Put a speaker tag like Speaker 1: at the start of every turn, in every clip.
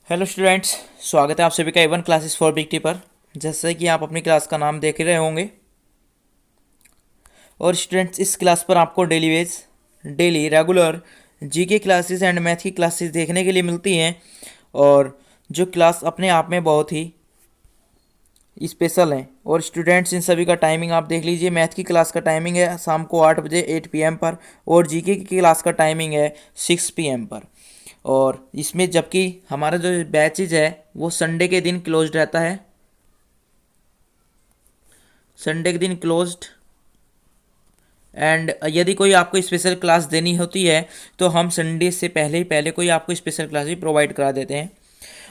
Speaker 1: Hello students, स्वागत है आप सभी का A1 classes for big T पर। जैसे कि आप अपनी क्लास का नाम देख ही रहे होंगे। और स्टूडेंट्स, इस क्लास पर आपको daily regular GK classes and math की क्लासेस देखने के लिए मिलती हैं। और जो क्लास अपने आप में बहुत ही स्पेशल हैं। और स्टूडेंट्स, इन सभी का टाइमिंग आप देख लीजिए। मैथ की क्लास का टाइमिंग है शाम को 8 बजे 8 PM पर, और जीके की क्लास का टाइमिंग है 6 PM पर। और इसमें जबकि हमारा जो बैचेज है वो संडे के दिन क्लोज्ड रहता है। संडे के दिन क्लोज्ड। एंड यदि कोई आपको स्पेशल क्लास देनी होती है तो हम संडे से पहले कोई आपको स्पेशल क्लास भी प्रोवाइड करा देते हैं।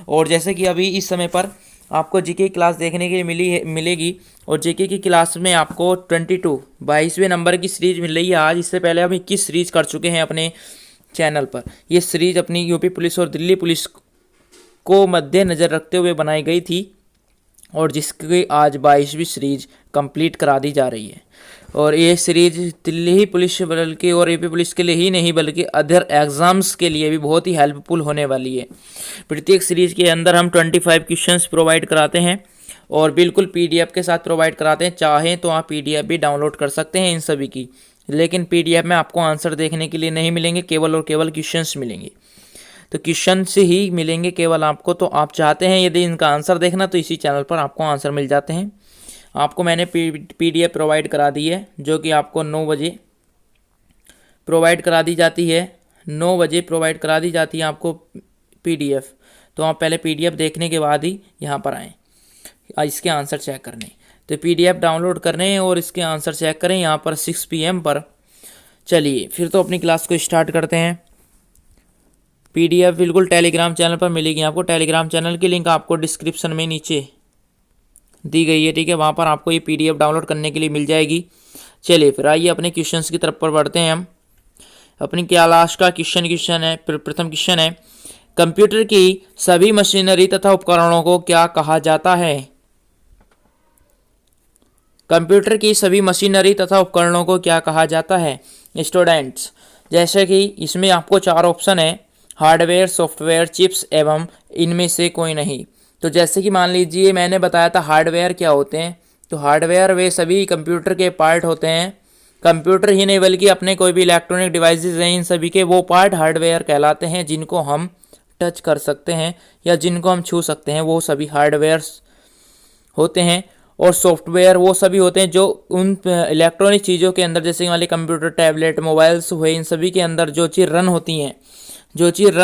Speaker 1: और जैसे कि अभी इस समय पर आपको जीके की क्लास देखने के लिए मिलेगी। और जीके की क्लास में आपको 22वें नंबर की सीरीज मिल रही है आज। इससे पहले हम 21 सीरीज कर चुके हैं अपने चैनल पर। ये सीरीज अपनी यूपी पुलिस और दिल्ली पुलिस को मद्देनज़र रखते हुए बनाई गई थी, और जिसकी आज 22वीं सीरीज कंप्लीट करा दी जा रही है। और ये सीरीज दिल्ली पुलिस बल्कि और यूपी पुलिस के लिए ही नहीं बल्कि अदर एग्ज़ाम्स के लिए भी बहुत ही हेल्पफुल होने वाली है। प्रत्येक सीरीज के अंदर हम 25 क्वेश्चंस प्रोवाइड कराते हैं और बिल्कुल पीडीएफ के साथ प्रोवाइड कराते हैं। चाहें तो आप पीडीएफ भी डाउनलोड कर सकते हैं इन सभी की, लेकिन पीडीएफ में आपको आंसर देखने के लिए नहीं मिलेंगे, केवल और केवल क्वेश्चंस मिलेंगे। तो क्वेश्चन से ही मिलेंगे केवल आपको। तो आप चाहते हैं यदि इनका आंसर देखना तो इसी चैनल पर आपको आंसर मिल जाते हैं। आपको मैंने पीडीएफ प्रोवाइड करा दी है, जो कि आपको 9 बजे प्रोवाइड करा दी जाती है। 9 बजे प्रोवाइड करा दी जाती है आपको पीडीएफ। तो आप पहले पीडीएफ देखने के बाद ही यहाँ पर आएँ इसके आंसर चेक करने। तो पीडीएफ डाउनलोड करने और इसके आंसर चेक करें यहाँ पर 6 PM पर। चलिए फिर तो अपनी क्लास को स्टार्ट करते हैं। पीडीएफ बिल्कुल टेलीग्राम चैनल पर मिलेगी आपको। टेलीग्राम चैनल की लिंक आपको डिस्क्रिप्शन में नीचे दी गई है, ठीक है। वहाँ पर आपको ये पीडीएफ डाउनलोड करने के लिए मिल जाएगी। चलिए फिर आइए अपने क्वेश्चंस की तरफ पर बढ़ते हैं हम। अपनी क्लास का क्वेश्चन है, प्रथम क्वेश्चन है, कंप्यूटर की सभी मशीनरी तथा उपकरणों को क्या कहा जाता है? कंप्यूटर की सभी मशीनरी तथा उपकरणों को क्या कहा जाता है स्टूडेंट्स? जैसे कि इसमें आपको 4 ऑप्शन है, हार्डवेयर, सॉफ्टवेयर, चिप्स एवं इनमें से कोई नहीं। तो जैसे कि मान लीजिए मैंने बताया था हार्डवेयर क्या होते हैं। तो हार्डवेयर वे सभी कंप्यूटर के पार्ट होते हैं। कंप्यूटर ही नहीं बल्कि अपने कोई भी इलेक्ट्रॉनिक डिवाइसेस हैं, इन सभी के वो पार्ट हार्डवेयर कहलाते हैं, जिनको हम टच कर सकते हैं या जिनको हम छू सकते हैं, वो सभी हार्डवेयर होते हैं। और सॉफ्टवेयर वो सभी होते हैं जो उन इलेक्ट्रॉनिक चीज़ों के अंदर, जैसे हमारे कंप्यूटर, टैबलेट, मोबाइल्स हुए, इन सभी के अंदर जो चीज़ रन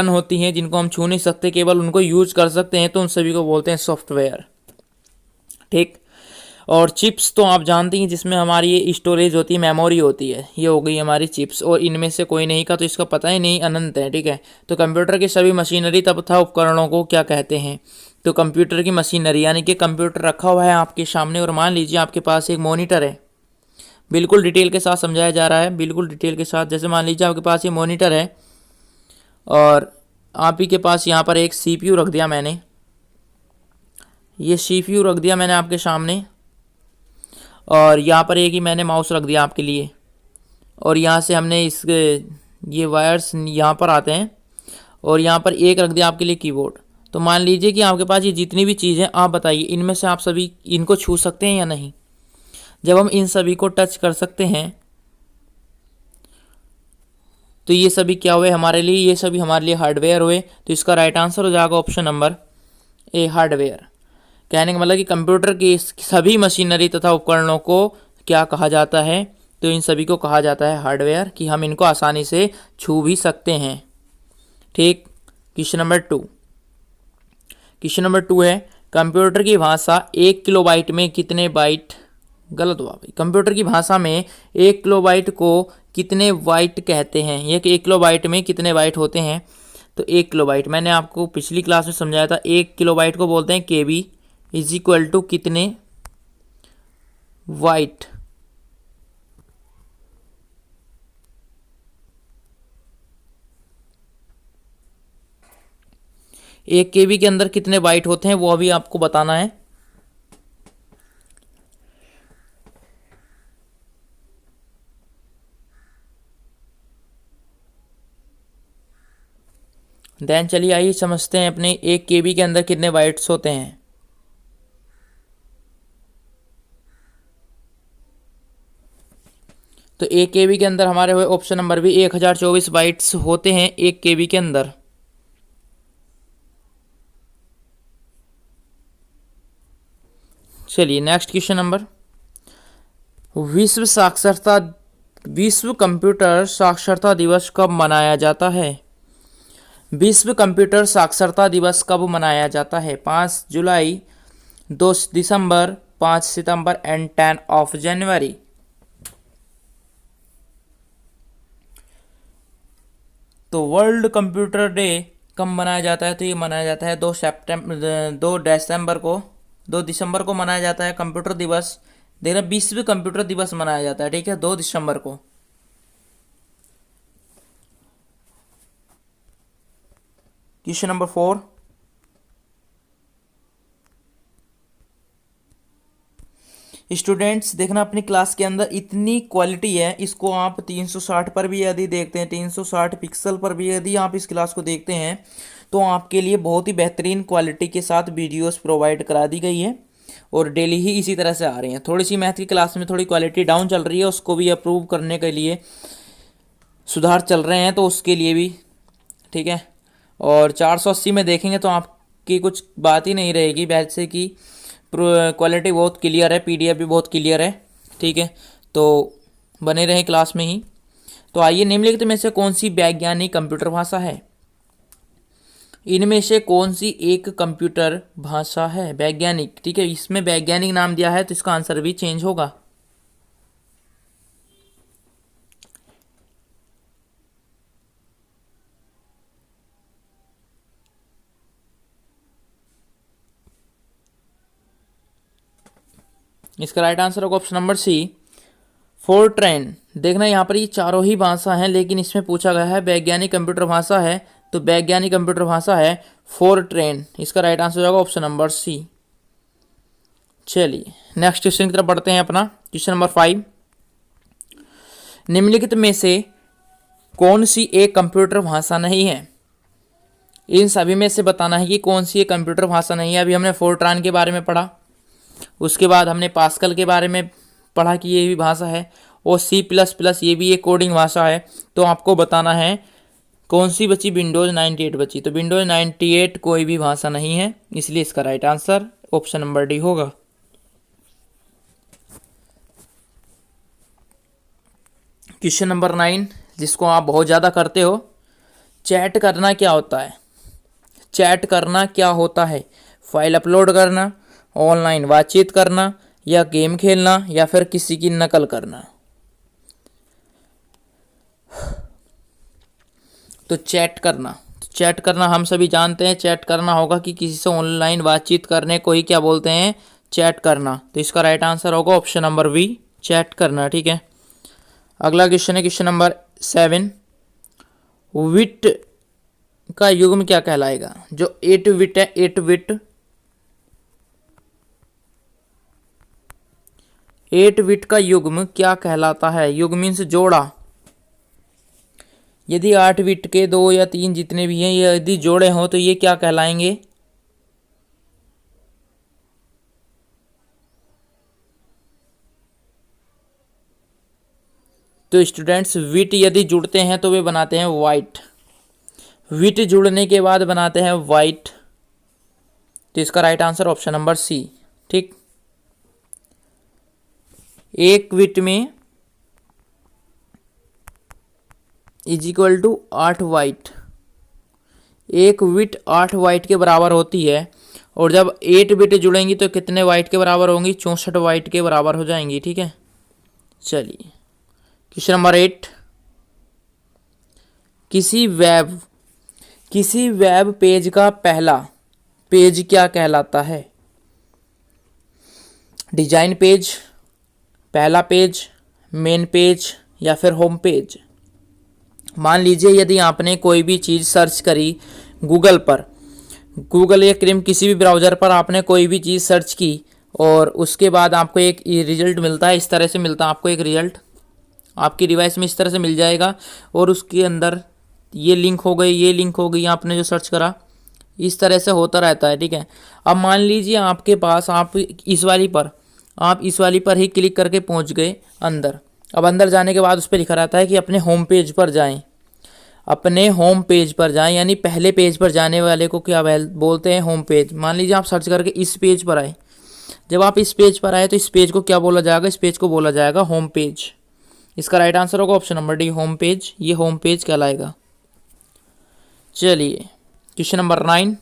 Speaker 1: होती हैं जिनको हम छू नहीं सकते, केवल उनको यूज कर सकते हैं, तो उन सभी को बोलते हैं सॉफ्टवेयर, ठीक। और चिप्स तो आप जानते हैं जिसमें हमारी ये स्टोरेज होती है, मेमोरी होती है, ये हो गई हमारी चिप्स। और इनमें से कोई नहीं का तो इसका पता ही नहीं, अनंत है, ठीक है। तो कंप्यूटर की सभी मशीनरी तथा उपकरणों को क्या कहते हैं? तो कंप्यूटर की मशीनरी यानी कि कंप्यूटर रखा हुआ है आपके सामने और मान लीजिए आपके पास एक मॉनिटर है। बिल्कुल डिटेल के साथ समझाया जा रहा है, बिल्कुल डिटेल के साथ। जैसे मान लीजिए आपके पास ये मॉनिटर है और आप ही के पास यहाँ पर एक सीपीयू रख दिया मैंने। ये सीपीयू रख दिया मैंने आपके सामने, और यहाँ पर एक ही मैंने माउस रख दिया आपके लिए। और यहाँ से हमने ये वायर्स यहाँ पर आते हैं, और यहाँ पर एक रख दिया आपके लिए कीबोर्ड। तो मान लीजिए कि आपके पास ये जितनी भी चीज़ें, आप बताइए इनमें से आप सभी इनको छू सकते हैं या नहीं? जब हम इन सभी को टच कर सकते हैं तो ये सभी क्या हुए हमारे लिए? ये सभी हमारे लिए हार्डवेयर हुए। तो इसका राइट आंसर हो जाएगा ऑप्शन नंबर ए, हार्डवेयर। कहने का मतलब कि कंप्यूटर की सभी मशीनरी तथा उपकरणों को क्या कहा जाता है? तो इन सभी को कहा जाता है हार्डवेयर, कि हम इनको आसानी से छू भी सकते हैं, ठीक। Question number 2। क्वेश्चन नंबर 2 है, कंप्यूटर की भाषा 1 किलोबाइट में कितने बाइट? गलत हुआ भाई। कंप्यूटर की भाषा में 1 किलोबाइट को कितने बाइट कहते हैं? ये कि 1 किलोबाइट में कितने बाइट होते हैं? तो 1 किलोबाइट मैंने आपको पिछली क्लास में समझाया था। 1 किलोबाइट को बोलते हैं केबी, इज इक्वल टू कितने बाइट? एक केबी के अंदर कितने बाइट होते हैं वो अभी आपको बताना है। देन चलिए आइए समझते हैं अपने 1 KB के अंदर कितने बाइट्स होते हैं। तो 1 KB के अंदर हमारे हुए ऑप्शन नंबर भी 1024 बाइट्स होते हैं 1 KB के अंदर। चलिए नेक्स्ट क्वेश्चन नंबर, विश्व कंप्यूटर साक्षरता दिवस कब मनाया जाता है? विश्व कंप्यूटर साक्षरता दिवस कब मनाया जाता है? 5 जुलाई, 2 दिसंबर, 5 सितंबर एंड 10 जनवरी। तो वर्ल्ड कंप्यूटर डे कब मनाया जाता है? तो ये मनाया जाता है 2 दिसंबर को मनाया जाता है कंप्यूटर दिवस। देखना, विश्व कंप्यूटर दिवस मनाया जाता है, ठीक है, 2 दिसंबर को। क्वेश्चन नंबर 4, स्टूडेंट्स देखना अपनी क्लास के अंदर इतनी क्वालिटी है, इसको आप 360 पर भी यदि देखते हैं, 360 पिक्सल पर भी यदि आप इस क्लास को देखते हैं, तो आपके लिए बहुत ही बेहतरीन क्वालिटी के साथ वीडियोस प्रोवाइड करा दी गई है और डेली ही इसी तरह से आ रही हैं। थोड़ी सी मैथ की क्लास में थोड़ी क्वालिटी डाउन चल रही है, उसको भी अप्रूव करने के लिए सुधार चल रहे हैं, तो उसके लिए भी ठीक है। और 480 में देखेंगे तो आपकी कुछ बात ही नहीं रहेगी, वैसे कि क्वालिटी बहुत क्लियर है, PDF भी बहुत क्लियर है, ठीक है। तो बने रहें क्लास में ही। तो आइए, निम्नलिखित में से कौन सी वैज्ञानिक कंप्यूटर भाषा है? इनमें से कौन सी एक कंप्यूटर भाषा है? वैज्ञानिक, ठीक है, इसमें वैज्ञानिक नाम दिया है तो इसका आंसर भी चेंज होगा। इसका राइट आंसर होगा ऑप्शन नंबर सी, फोरट्रैन। देखना यहाँ पर ये चारों ही भाषा हैं, लेकिन इसमें पूछा गया है वैज्ञानिक कंप्यूटर भाषा है, तो वैज्ञानिक कंप्यूटर भाषा है फोरट्रैन। इसका राइट आंसर होगा ऑप्शन नंबर सी। चलिए नेक्स्ट क्वेश्चन की तरफ बढ़ते हैं अपना। क्वेश्चन नंबर 5, निम्नलिखित में से कौन सी एक कंप्यूटर भाषा नहीं है? इन सभी में से बताना है कि कौन सी एक कंप्यूटर भाषा नहीं है। अभी हमने फोरट्रान के बारे में पढ़ा, उसके बाद हमने पास्कल के बारे में पढ़ा कि ये भी भाषा है, और C++ ये भी एक कोडिंग भाषा है। तो आपको बताना है कौन सी बची? विंडोज़ 98 बची। तो विंडोज़ 98 कोई भी भाषा नहीं है, इसलिए इसका right answer option number D होगा। क्वेश्चन नंबर 9, जिसको आप बहुत ज़्यादा करते हो, चैट करना क्या होता है? चैट करना क्या होता है? फाइल अपलोड करना, ऑनलाइन बातचीत करना, या गेम खेलना, या फिर किसी की नकल करना? तो चैट करना हम सभी जानते हैं, चैट करना होगा कि किसी से ऑनलाइन बातचीत करने को ही क्या बोलते हैं? चैट करना। तो इसका राइट आंसर होगा ऑप्शन नंबर बी, चैट करना, ठीक है। अगला क्वेश्चन है क्वेश्चन नंबर 7, विट का युग्म क्या कहलाएगा? जो 8 बिट है, 8 बिट का युग्म क्या कहलाता है? युग्म मीन्स जोड़ा। यदि 8 बिट के 2 या 3 जितने भी हैं, यदि जोड़े हों तो ये क्या कहलाएंगे? तो स्टूडेंट्स, विट यदि जुड़ते हैं तो वे बनाते हैं वाइट। विट जुड़ने के बाद बनाते हैं वाइट। तो इसका right answer option number C, ठीक। एक बिट में इज इक्वल टू 8 वाइट। एक बिट 8 वाइट के बराबर होती है, और जब 8 बिट जुड़ेंगी तो कितने वाइट के बराबर होंगी? 64 वाइट के बराबर हो जाएंगी, ठीक है। चलिए क्वेश्चन नंबर 8, किसी वेब पेज का पहला पेज क्या कहलाता है? डिजाइन पेज, पहला पेज, मेन पेज, या फिर होम पेज? मान लीजिए यदि आपने कोई भी चीज़ सर्च करी गूगल पर, गूगल या क्रोम किसी भी ब्राउज़र पर आपने कोई भी चीज़ सर्च की, और उसके बाद आपको एक रिजल्ट मिलता है, इस तरह से मिलता है आपको एक रिजल्ट, आपकी डिवाइस में इस तरह से मिल जाएगा, और उसके अंदर ये लिंक हो गई, ये लिंक हो गई, आपने जो सर्च करा, इस तरह से होता रहता है। ठीक है, अब मान लीजिए आपके पास आप इस वाली पर ही क्लिक करके पहुंच गए अंदर। अब अंदर जाने के बाद उस पर लिखा रहता है कि अपने होम पेज पर जाएं, अपने होम पेज पर जाएं, यानी पहले पेज पर जाने वाले को क्या बोलते हैं, होम पेज। मान लीजिए आप सर्च करके इस पेज पर आए, जब आप इस पेज पर आए तो इस पेज को क्या बोला जाएगा, इस पेज को बोला जाएगा होम पेज। इसका राइट आंसर होगा option number D, home page. ये होम पेज कहलाएगा। चलिए क्वेश्चन नंबर 9।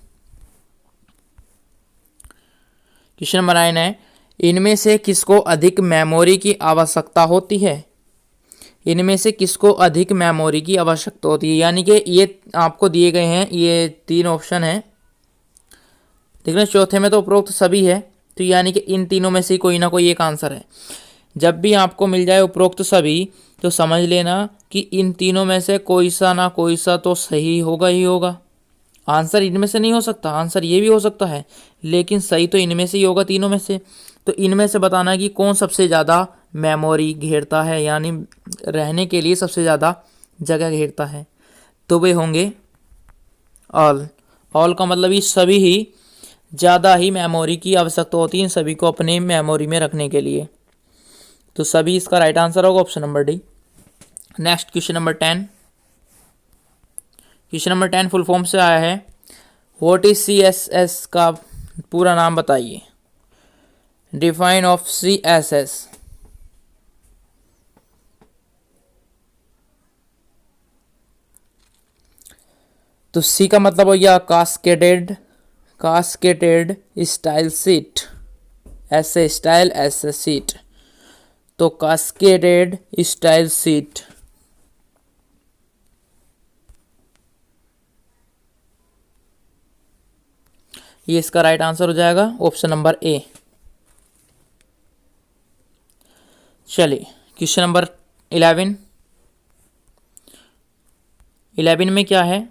Speaker 1: क्वेश्चन नंबर 9 है, इनमें से किसको अधिक मेमोरी की आवश्यकता होती है। इनमें से किसको अधिक मेमोरी की आवश्यकता होती है, यानी कि ये आपको दिए गए हैं, ये 3 ऑप्शन है। देख रहे हैं, चौथे में तो उपरोक्त सभी है, तो यानी कि इन तीनों में से कोई ना कोई एक आंसर है। जब भी आपको मिल जाए उपरोक्त सभी, तो समझ लेना कि इन तीनों में से कोई सा ना कोई सा तो सही होगा ही होगा। आंसर इनमें से नहीं हो सकता, आंसर ये भी हो सकता है, लेकिन सही तो इनमें से ही होगा, तीनों में से। तो इनमें से बताना कि कौन सबसे ज़्यादा मेमोरी घेरता है, यानी रहने के लिए सबसे ज़्यादा जगह घेरता है। तो वे होंगे ऑल। ऑल का मतलब ये सभी ही ज़्यादा ही मेमोरी की आवश्यकता होती है इन सभी को अपने मेमोरी में रखने के लिए। तो सभी इसका राइट आंसर होगा option number D. Next question number 10। Question number 10 full form से आया है, व्हाट इज CSS का पूरा नाम बताइए। Define of CSS। तो C का मतलब हो गया कास्केडेड स्टाइल शीट, ऐसे स्टाइल ऐसे शीट, तो कास्केडेड स्टाइल शीट। ये इसका राइट आंसर हो जाएगा ऑप्शन नंबर ए। चलिए क्वेश्चन नंबर 11। 11 में क्या है,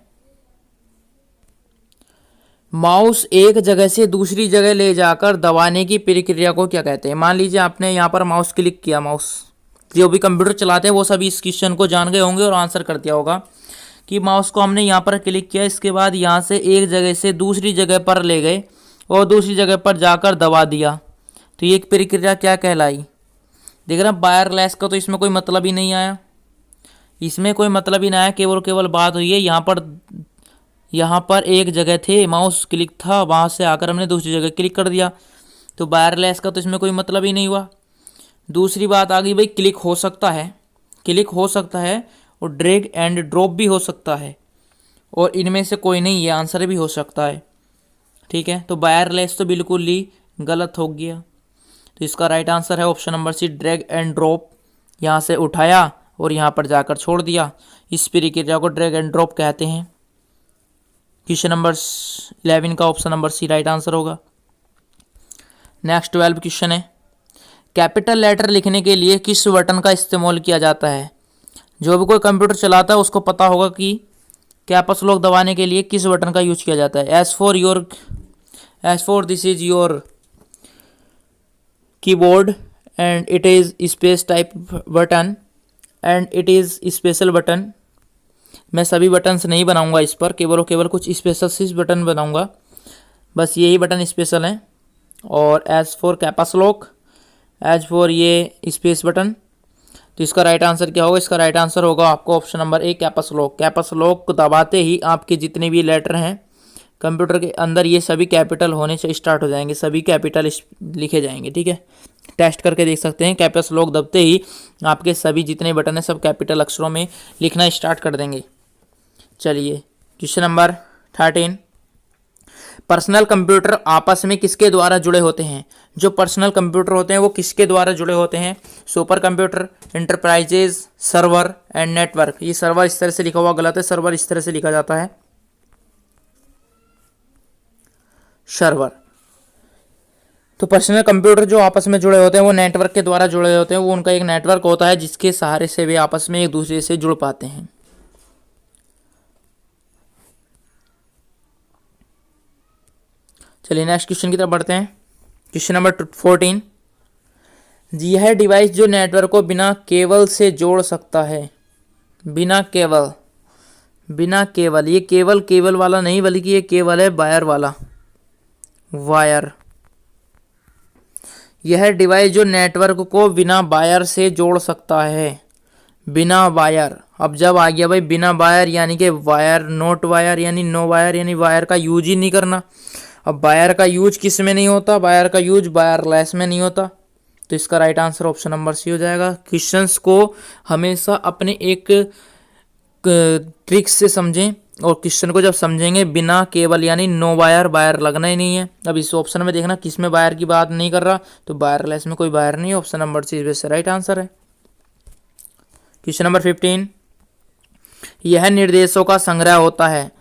Speaker 1: माउस एक जगह से दूसरी जगह ले जाकर दबाने की प्रक्रिया को क्या कहते हैं। मान लीजिए आपने यहाँ पर माउस क्लिक किया, माउस जो भी कंप्यूटर चलाते हैं वो सभी इस क्वेश्चन को जान गए होंगे और आंसर कर दिया होगा कि माउस को हमने यहाँ पर क्लिक किया, इसके बाद यहाँ से एक जगह से दूसरी जगह पर ले गए और दूसरी जगह पर जाकर दबा दिया, तो ये एक प्रक्रिया क्या कहलाई। देख रहे हैं, वायरलेस का तो इसमें कोई मतलब ही नहीं आया, इसमें कोई मतलब ही नहीं आया, केवल बात हुई है यहाँ पर एक जगह थे, माउस क्लिक था, वहाँ से आकर हमने दूसरी जगह क्लिक कर दिया, तो वायरलेस का तो इसमें कोई मतलब ही नहीं हुआ। दूसरी बात आ गई भाई, क्लिक हो सकता है और ड्रैग एंड ड्रॉप भी हो सकता है, और इनमें से कोई नहीं, ये आंसर भी हो सकता है। ठीक है, तो वायरलेस तो बिल्कुल ही गलत हो गया, तो इसका राइट आंसर है option number C, drag and drop. यहाँ से उठाया और यहाँ पर जाकर छोड़ दिया, इस प्रक्रिया को ड्रैग एंड ड्रॉप कहते हैं। क्वेश्चन नंबर 11 का option number C right answer होगा। नेक्स्ट 12 क्वेश्चन है, कैपिटल लेटर लिखने के लिए किस बटन का इस्तेमाल किया जाता है। जो भी कोई कंप्यूटर चलाता है उसको पता होगा कि कैप्स लॉक दबाने के लिए किस बटन का यूज किया जाता है। As for this is your keyboard and it is space type button and it is special button. मैं सभी बटन्स नहीं बनाऊंगा इस पर, केवल कुछ स्पेशल बटन बनाऊंगा, बस यही बटन स्पेशल हैं। और as for caps lock, as for ये स्पेस बटन, तो इसका राइट आंसर क्या होगा, इसका राइट आंसर होगा आपको option number A, caps lock. Caps lock को दबाते ही आपके जितने भी लेटर हैं कंप्यूटर के अंदर, ये सभी कैपिटल होने से स्टार्ट हो जाएंगे, सभी कैपिटल लिखे जाएंगे। ठीक है, टेस्ट करके देख सकते हैं, कैप्स लॉक दबते ही आपके सभी जितने बटन हैं सब कैपिटल अक्षरों में लिखना स्टार्ट कर देंगे। चलिए क्वेश्चन नंबर 13, पर्सनल कंप्यूटर आपस में किसके द्वारा जुड़े होते हैं। जो पर्सनल कंप्यूटर होते हैं वो किसके द्वारा जुड़े होते हैं। Super computer, enterprises, server and network. ये सर्वर इस तरह से लिखा हुआ गलत है, सर्वर इस तरह से लिखा जाता है, सर्वर। तो पर्सनल कंप्यूटर जो आपस में जुड़े होते हैं वो नेटवर्क के द्वारा जुड़े होते हैं, वो उनका एक नेटवर्क होता है जिसके सहारे से वे आपस में एक दूसरे से जुड़ पाते हैं। चलिए नेक्स्ट क्वेश्चन की तरफ बढ़ते हैं। क्वेश्चन नंबर 14, यह डिवाइस जो नेटवर्क को बिना केबल से जोड़ सकता है, बिना बिना केबल, ये केवल केबल वाला नहीं बल्कि ये केबल है वायर वाला, वायर। यह डिवाइस जो नेटवर्क को बिना वायर से जोड़ सकता है, बिना वायर। अब जब आ गया भाई बिना वायर, यानी कि वायर नोट वायर यानी नो वायर, यानी वायर का यूज ही नहीं करना। अब वायर का यूज किस में नहीं होता, वायर का यूज वायरलेस में नहीं होता। तो इसका right answer option number C हो जाएगा। क्वेश्चंस को हमेशा अपने एक ट्रिक से समझें, और क्वेश्चन को जब समझेंगे बिना केबल यानी नो वायर, वायर लगना ही नहीं है। अब इस ऑप्शन में देखना किस में वायर की बात नहीं कर रहा, तो वायरलेस में कोई वायर नहीं है। ऑप्शन नंबर सी इससे राइट आंसर है। क्वेश्चन नंबर 15, यह निर्देशों का संग्रह होता है।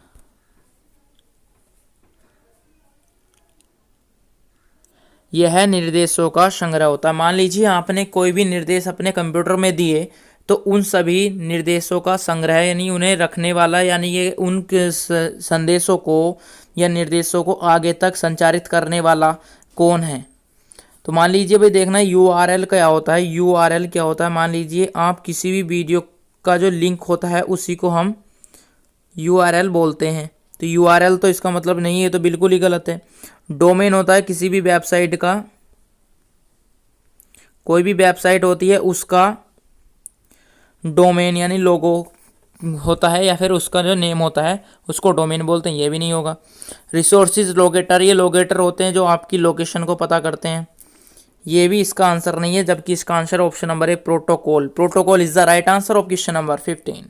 Speaker 1: यह निर्देशों का संग्रह होता है। मान लीजिए आपने कोई भी निर्देश अपने कंप्यूटर में दिए, तो उन सभी निर्देशों का संग्रह यानी उन्हें रखने वाला, यानी ये उन संदेशों को या निर्देशों को आगे तक संचारित करने वाला कौन है। तो मान लीजिए भाई देखना URL क्या होता है। URL क्या होता है, मान लीजिए आप किसी भी वीडियो का जो लिंक होता है उसी को हम URL बोलते हैं। तो URL तो इसका मतलब नहीं है, तो बिल्कुल ही गलत है। डोमेन होता है किसी भी वेबसाइट का, कोई भी वेबसाइट होती है उसका डोमेन यानी लोगो होता है, या फिर उसका जो नेम होता है उसको डोमेन बोलते हैं, ये भी नहीं होगा। रिसोर्सेज लोकेटर, ये लोकेटर होते हैं जो आपकी लोकेशन को पता करते हैं, ये भी इसका आंसर नहीं है। जबकि इसका आंसर ऑप्शन नंबर है protocol. Protocol is the right answer of question number 15।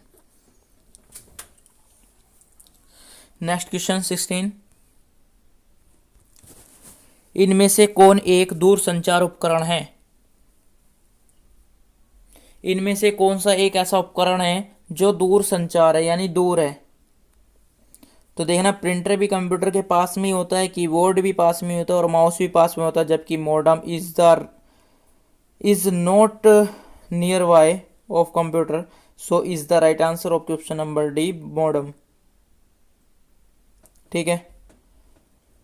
Speaker 1: Next question 16, इनमें से कौन एक दूर संचार उपकरण है। इनमें से कौन सा एक ऐसा उपकरण है जो दूर संचार है यानी दूर है। तो देखना प्रिंटर भी कंप्यूटर के पास में ही होता है, कीबोर्ड भी पास में होता है और माउस भी पास में होता है, जबकि modem is not near by of computer. So is the right answer of option number D, modem. ठीक है,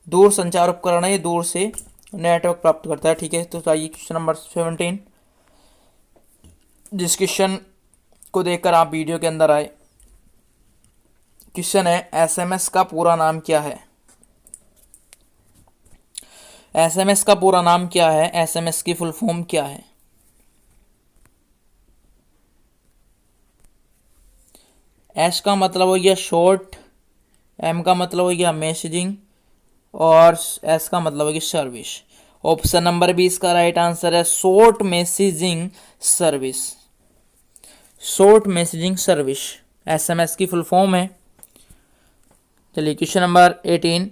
Speaker 1: दूर संचार उपकरण है, ये दूर से नेटवर्क प्राप्त करता है। ठीक है, तो आइए क्वेश्चन नंबर 17, जिस क्वेश्चन को देखकर आप वीडियो के अंदर आए। क्वेश्चन है SMS का पूरा नाम क्या है। SMS का पूरा नाम क्या है, SMS की फुल फॉर्म क्या है। S का मतलब हो गया शॉर्ट, M का मतलब हो गया मैसेजिंग, और S का मतलब हो गया सर्विस। ऑप्शन नंबर 20 का राइट आंसर है short messaging service. Short messaging service SMS की फुल फॉर्म है। चलिए क्वेश्चन नंबर 18,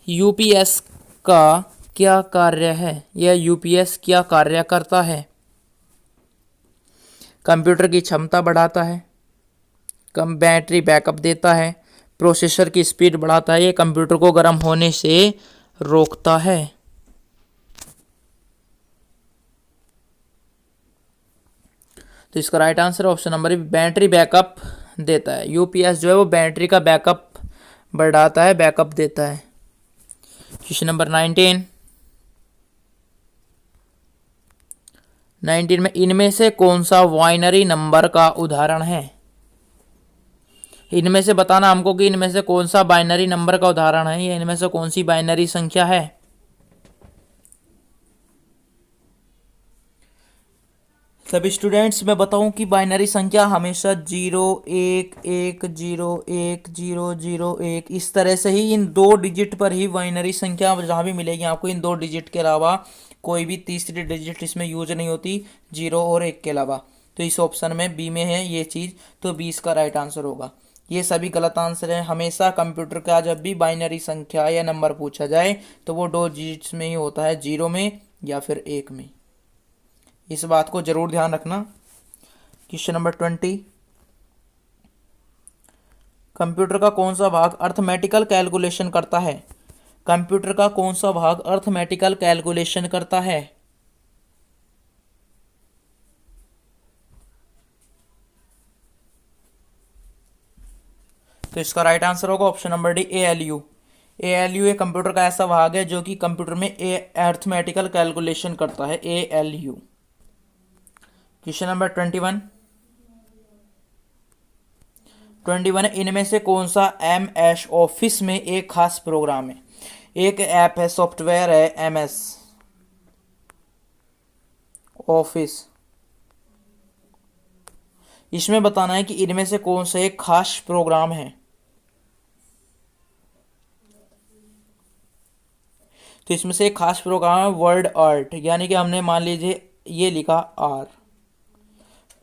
Speaker 1: यूपीएस का क्या कार्य है, यह UPS क्या कार्य करता है। कंप्यूटर की क्षमता बढ़ाता है, कम बैटरी बैकअप देता है, प्रोसेसर की स्पीड बढ़ाता है, ये कंप्यूटर को गर्म होने से रोकता है। तो इसका right answer option number battery backup देता है। UPS जो है वो बैटरी का बैकअप बढ़ाता है, बैकअप देता है। क्वेश्चन नंबर 19 में इनमें से कौन सा बाइनरी नंबर का उदाहरण है। इनमें से बताना हमको कि इनमें से कौन सा बाइनरी नंबर का उदाहरण है, या इनमें से कौन सी बाइनरी संख्या है। सभी स्टूडेंट्स मैं बताऊं कि बाइनरी संख्या हमेशा 0 1 1 0 1 0 0 1 इस तरह से ही इन 2 डिजिट पर ही बाइनरी संख्या जहां भी मिलेगी आपको, इन 2 डिजिट के अलावा कोई भी तीसरी डिजिट इसमें यूज नहीं होती 0 और 1 के अलावा। तो इस ऑप्शन में बी में है ये चीज़, तो 20 का राइट आंसर होगा। ये सभी गलत आंसर है। हमेशा कंप्यूटर का जब भी बाइनरी संख्या या नंबर पूछा जाए तो वो 2 डिजिट्स में ही होता है, 0 में या फिर 1 में। इस बात को जरूर ध्यान रखना। क्वेश्चन नंबर 20, कंप्यूटर का कौन सा भाग अर्थमेटिकल कैलकुलेशन करता है। कंप्यूटर का कौन सा भाग अर्थमेटिकल कैलकुलेशन करता है। तो इसका राइट आंसर होगा option number D, ALU। ALU एक कंप्यूटर का ऐसा भाग है जो कि कंप्यूटर में अर्थमेटिकल कैलकुलेशन करता है, ALU। क्वेश्चन नंबर 21, 21 है, इनमें से कौन सा MS ऑफिस में एक खास प्रोग्राम है? एक ऐप है, सॉफ्टवेयर है MS ऑफिस, इसमें बताना है कि इनमें से कौन सा एक खास प्रोग्राम है। तो इसमें से एक खास प्रोग्राम है वर्ड आर्ट, यानी कि हमने मान लीजिए ये लिखा आर,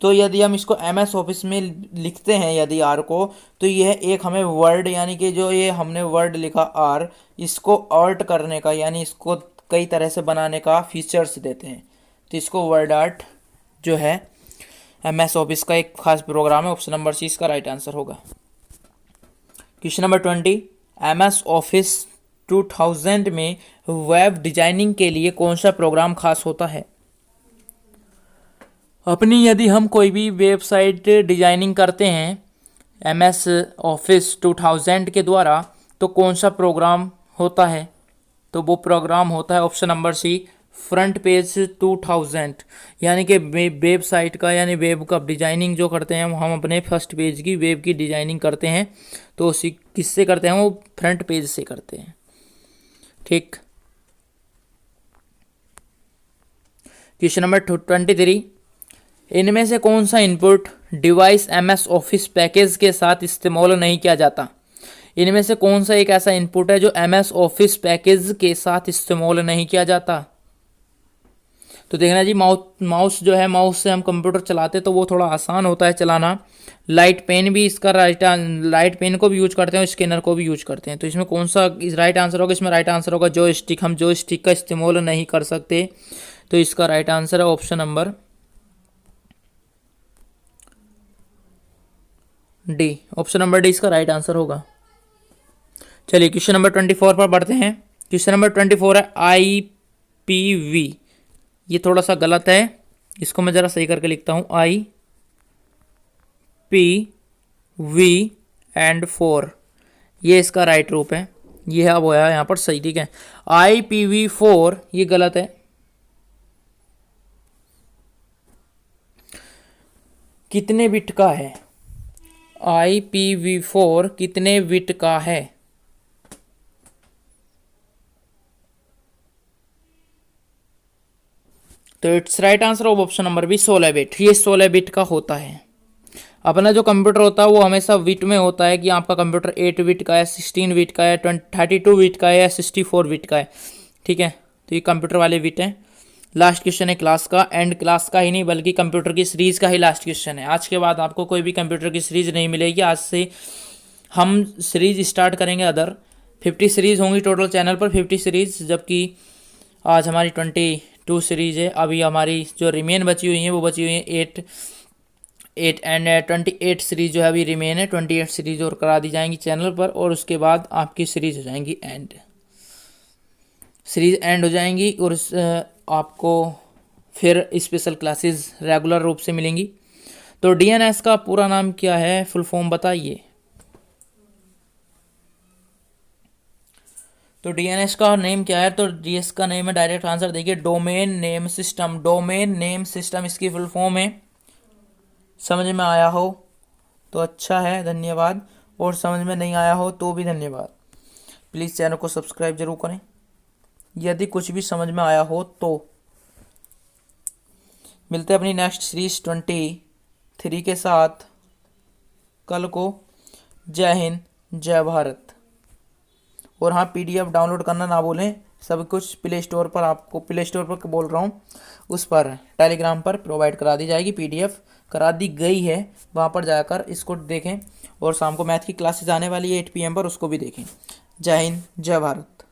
Speaker 1: तो यदि हम इसको MS ऑफिस में लिखते हैं यदि आर को, तो यह एक हमें वर्ड, यानी कि जो ये हमने वर्ड लिखा आर, इसको आर्ट करने का, यानी इसको कई तरह से बनाने का फीचर्स देते हैं। तो इसको वर्ड आर्ट जो है MS ऑफिस का एक खास प्रोग्राम है। ऑप्शन नंबर सी इसका राइट आंसर होगा। क्वेश्चन नंबर 20, MS ऑफिस 2000 में वेब डिजाइनिंग के लिए कौन सा प्रोग्राम खास होता है? अपनी यदि हम कोई भी वेबसाइट डिजाइनिंग करते हैं MS ऑफिस 2000 के द्वारा, तो कौन सा प्रोग्राम होता है? तो वो प्रोग्राम होता है option number C front page 2000, यानी कि वेबसाइट का, यानी वेब का डिजाइनिंग जो करते हैं हम अपने फर्स्ट पेज की वेब की डिजाइनिंग करते हैं, तो उसी किससे करते हैं? वो फ्रंट पेज से करते हैं। ठीक। क्वेश्चन नंबर 23, इनमें से कौन सा input device MS office package के साथ इस्तेमाल नहीं किया जाता? इनमें से कौन सा एक ऐसा इनपुट है जो MS ऑफिस पैकेज के साथ इस्तेमाल नहीं किया जाता? तो देखना जी, माउस जो है, माउस से हम कंप्यूटर चलाते तो वो थोड़ा आसान होता है चलाना। लाइट पेन भी इसका लाइट पेन को भी यूज करते हैं, स्कैनर को भी यूज करते हैं। तो इसमें कौन सा राइट आंसर होगा? इसमें राइट आंसर होगा जो स्टिक। हम जो स्टिक का इस्तेमाल नहीं कर सकते, तो इसका राइट आंसर है option number D. Option number D इसका राइट आंसर होगा। चलिए क्वेश्चन नंबर 24 पर बढ़ते हैं। क्वेश्चन नंबर 24 है IPV। ये थोड़ा सा गलत है, इसको मैं ज़रा सही करके लिखता हूँ। IPV एंड 4, ये इसका राइट रूप है। ये अब होया यहाँ पर सही। ठीक है, IPV4 ये गलत है। कितने बिट का है? IPV4 कितने बिट का है? तो it's right answer of option number B 16 bit. ये 16 बिट का होता है। अपना जो कंप्यूटर होता है वो हमेशा बिट में होता है कि आपका कंप्यूटर 8 बिट का है, 16 बिट का है, 32 बिट का है या 64 बिट का है। ठीक है, तो ये कंप्यूटर वाले बिट हैं। लास्ट क्वेश्चन है क्लास का, एंड क्लास का ही नहीं बल्कि कंप्यूटर की सीरीज़ का ही लास्ट क्वेश्चन है। आज के बाद आपको कोई भी कंप्यूटर की सीरीज़ नहीं मिलेगी। आज से हम सीरीज़ स्टार्ट करेंगे अदर। 50 सीरीज़ होंगी टोटल चैनल पर, 50 सीरीज़, जबकि आज हमारी 22 सीरीज़ है। अभी हमारी जो रिमेन बची हुई हैं वो बची हुई हैं 8 एंड 28 सीरीज़ जो है अभी रिमेन है। 28 सीरीज़ और करा दी जाएंगी चैनल पर, और उसके बाद आपकी सीरीज़ हो जाएंगी एंड। सीरीज़ एंड हो जाएंगी और आपको फिर स्पेशल क्लासेस रेगुलर रूप से मिलेंगी। तो DNS का पूरा नाम क्या है? फुल फॉर्म बताइए। तो DNS का नेम क्या है? तो DS का नेम है, डायरेक्ट आंसर देखिए, domain name system. Domain name system इसकी फुल फॉर्म है। समझ में आया हो तो अच्छा है, धन्यवाद, और समझ में नहीं आया हो तो भी धन्यवाद। प्लीज़ चैनल को सब्सक्राइब जरूर करें यदि कुछ भी समझ में आया हो तो। मिलते हैं अपनी नेक्स्ट सीरीज 23 के साथ कल को। जय हिंद, जय भारत। और हाँ, PDF डाउनलोड करना ना भूलें। सब कुछ प्ले स्टोर पर, आपको प्ले स्टोर पर बोल रहा हूँ, उस पर टेलीग्राम पर प्रोवाइड करा दी जाएगी। PDF करा दी गई है, वहाँ पर जाकर इसको देखें। और शाम को मैथ की क्लासेस आने वाली है 8 PM पर, उसको भी देखें। जय हिंद, जय भारत।